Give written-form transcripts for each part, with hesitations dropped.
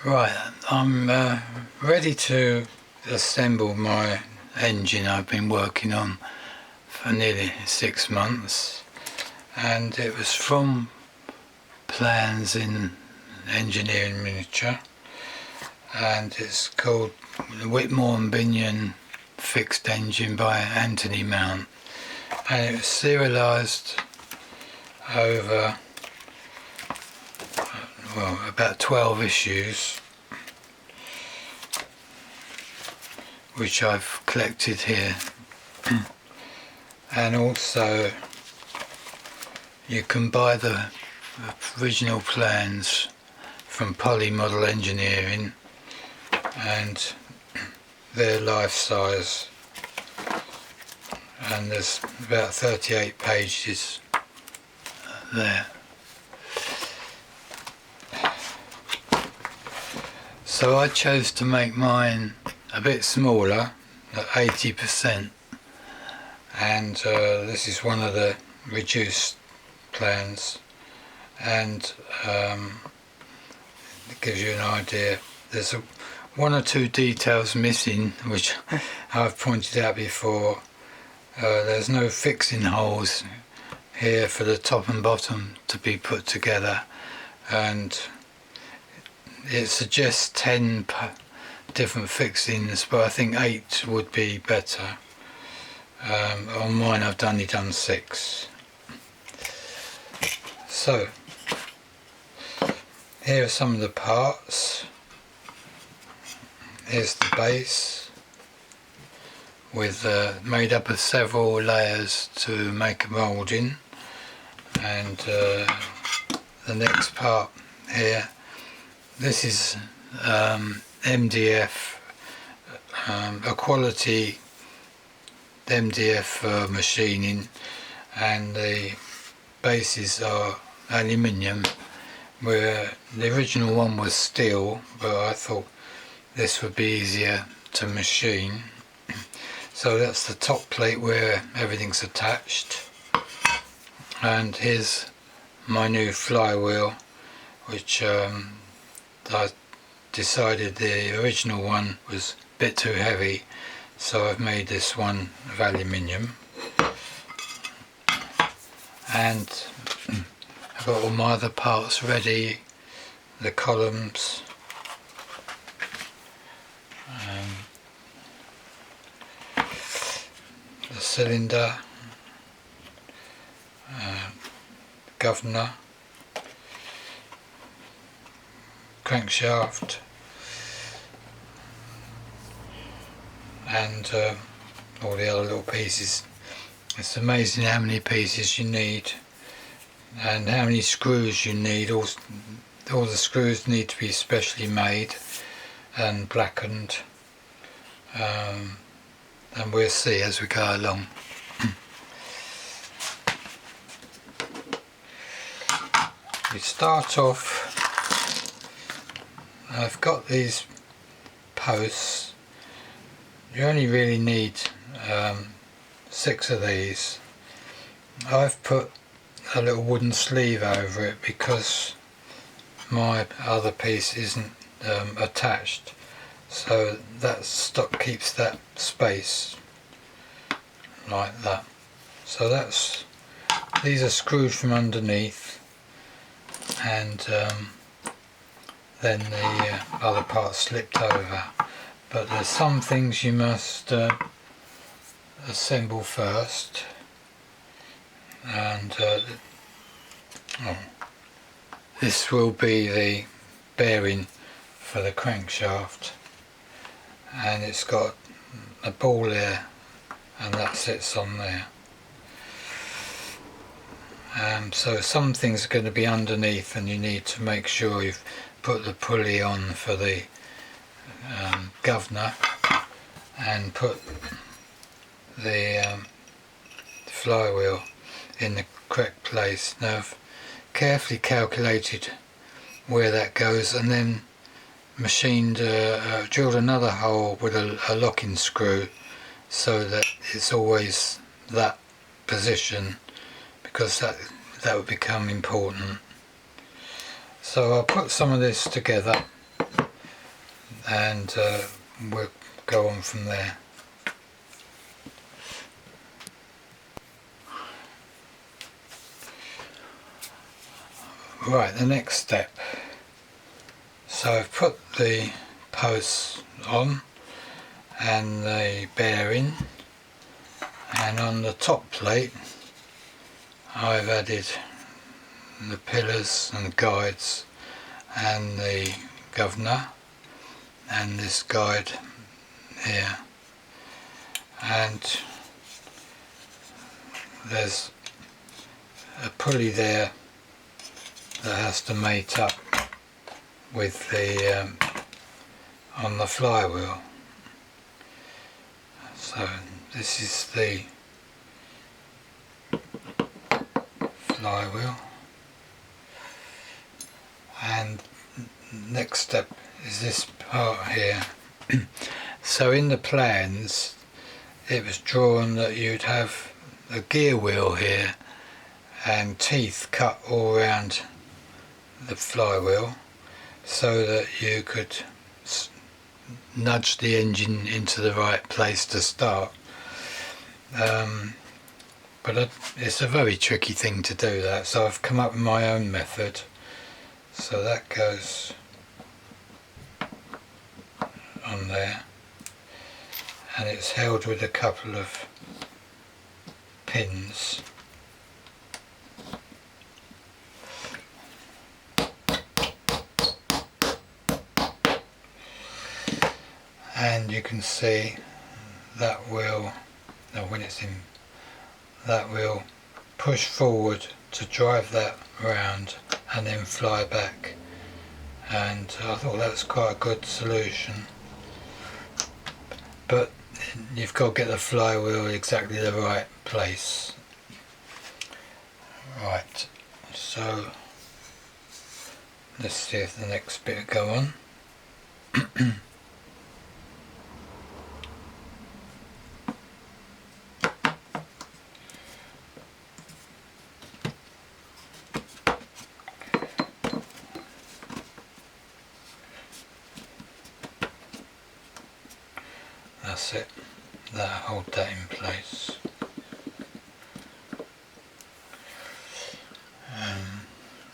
Right, I'm ready to assemble my engine I've been working on for nearly 6 months, and it was from plans in engineering miniature, and it's called the Whitmore Binyon fixed engine by Antony Mount, and it was serialised over about 12 issues, which I've collected here. And also you can buy the original plans from Poly Model Engineering, and they're life size, and there's about 38 pages there. So I chose to make mine a bit smaller, at 80%, and this is one of the reduced plans, and it gives you an idea. There's one or two details missing, which I've pointed out before. There's no fixing holes here for the top and bottom to be put together, and it suggests 10 different fixings, but I think 8 would be better. On mine I've only done 6. So here are some of the parts. Here's the base, with made up of several layers to make a moulding, and the next part here, this is MDF, a quality MDF machining, and the bases are aluminium, where the original one was steel, but I thought this would be easier to machine. So that's the top plate where everything's attached, and here's my new flywheel, which I decided the original one was a bit too heavy, so I've made this one of aluminium. And I've got all my other parts ready, the columns, the cylinder, governor, crankshaft, and all the other little pieces. It's amazing how many pieces you need and how many screws you need. All the screws need to be specially made and blackened, and we'll see as we go along. We start off, I've got these posts. You only really need 6 of these. I've put a little wooden sleeve over it because my other piece isn't attached, so that keeps that space like that. So these are screwed from underneath, and then the other part slipped over. But there's some things you must assemble first, and this will be the bearing for the crankshaft, and it's got a ball there, and that sits on there. So some things are going to be underneath, and you need to make sure you've put the pulley on for the governor, and put the flywheel in the correct place. Now I've carefully calculated where that goes, and then machined, drilled another hole with a locking screw, so that it's always that position, because that would become important. So I'll put some of this together, and we'll go on from there. Right, the next step. So I've put the posts on and the bearing, and on the top plate I've added the pillars and guides and the governor and this guide here, and there's a pulley there that has to mate up with the on the flywheel. So this is the flywheel, and next step is this part here. So in the plans it was drawn that you'd have a gear wheel here and teeth cut all around the flywheel so that you could nudge the engine into the right place to start. But it's a very tricky thing to do that, so I've come up with my own method. So that goes on there, and it's held with a couple of pins. And you can see that wheel, when it's in, that will push forward to drive that round and then fly back, and I thought that was quite a good solution. But you've got to get the flywheel exactly the right place. Right, so let's see if the next bit will go on. That's it, that'll hold that in place.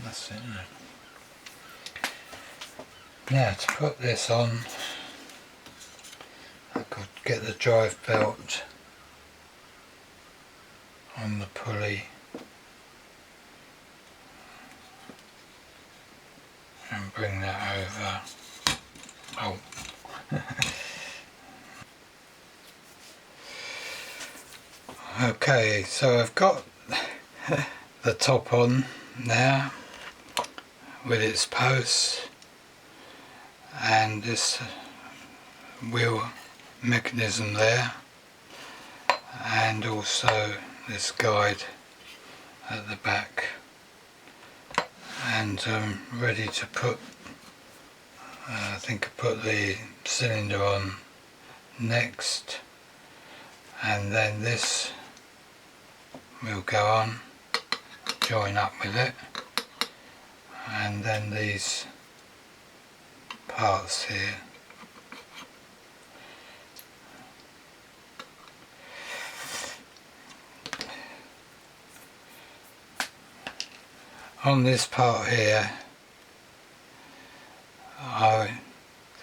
That's it. Now to put this on, I could get the drive belt on the pulley and bring that over. Oh. Okay, so I've got the top on now with its posts and this wheel mechanism there, and also this guide at the back, and I'm ready to put, I think I put the cylinder on next, and then this will go on, join up with it, and then these parts here. On this part here,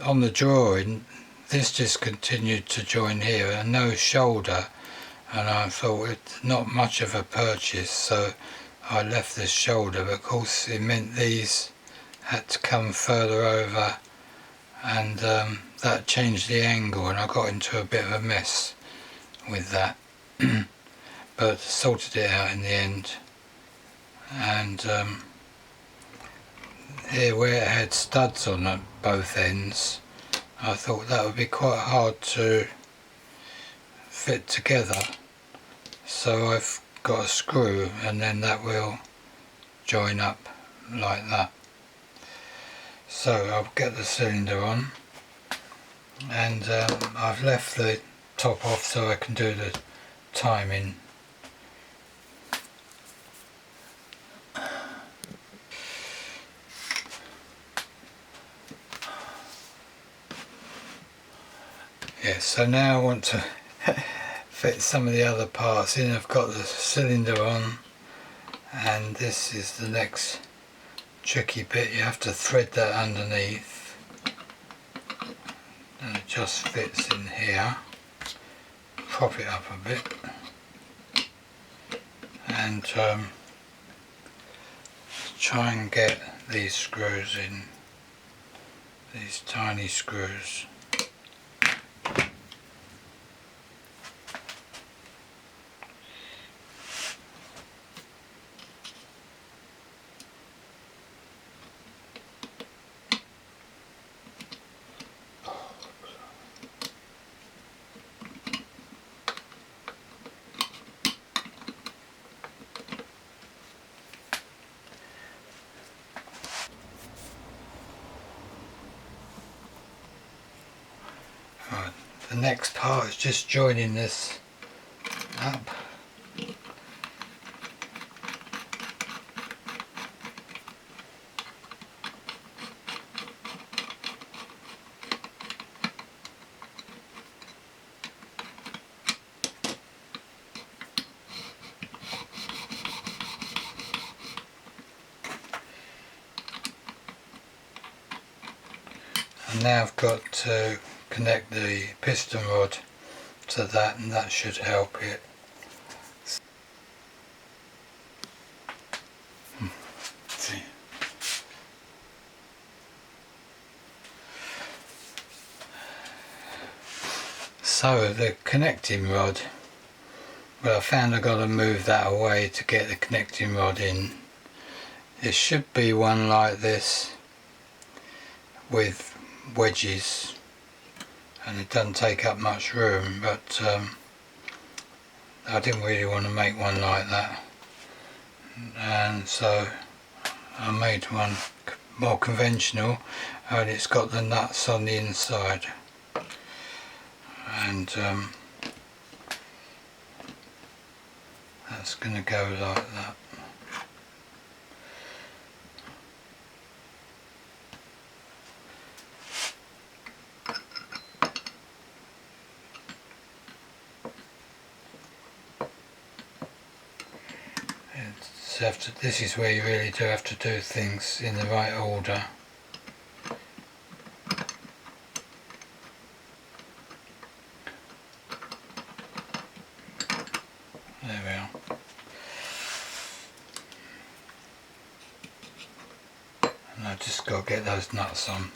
on the drawing, this just continued to join here and no shoulder, and I thought it's not much of a purchase, so I left this shoulder, but of course it meant these had to come further over, and that changed the angle and I got into a bit of a mess with that. But sorted it out in the end. And here where it had studs on at both ends, I thought that would be quite hard to fit together, so I've got a screw and then that will join up like that. So I'll get the cylinder on, and I've left the top off so I can do the timing. Yeah, so now I want to fit some of the other parts in. I've got the cylinder on, and this is the next tricky bit. You have to thread that underneath, and it just fits in here. Prop it up a bit, and try and get these screws in, these tiny screws. Right, the next part is just joining this up. And now I've got to connect the piston rod to that, and that should help it. See. So the connecting rod, well, I found I've got to move that away to get the connecting rod in. There should be one like this with wedges, and it doesn't take up much room, but I didn't really want to make one like that, and so I made one more conventional, and it's got the nuts on the inside, and that's going to go like that. This is where you really do have to do things in the right order. There we are. And I've just got to get those nuts on.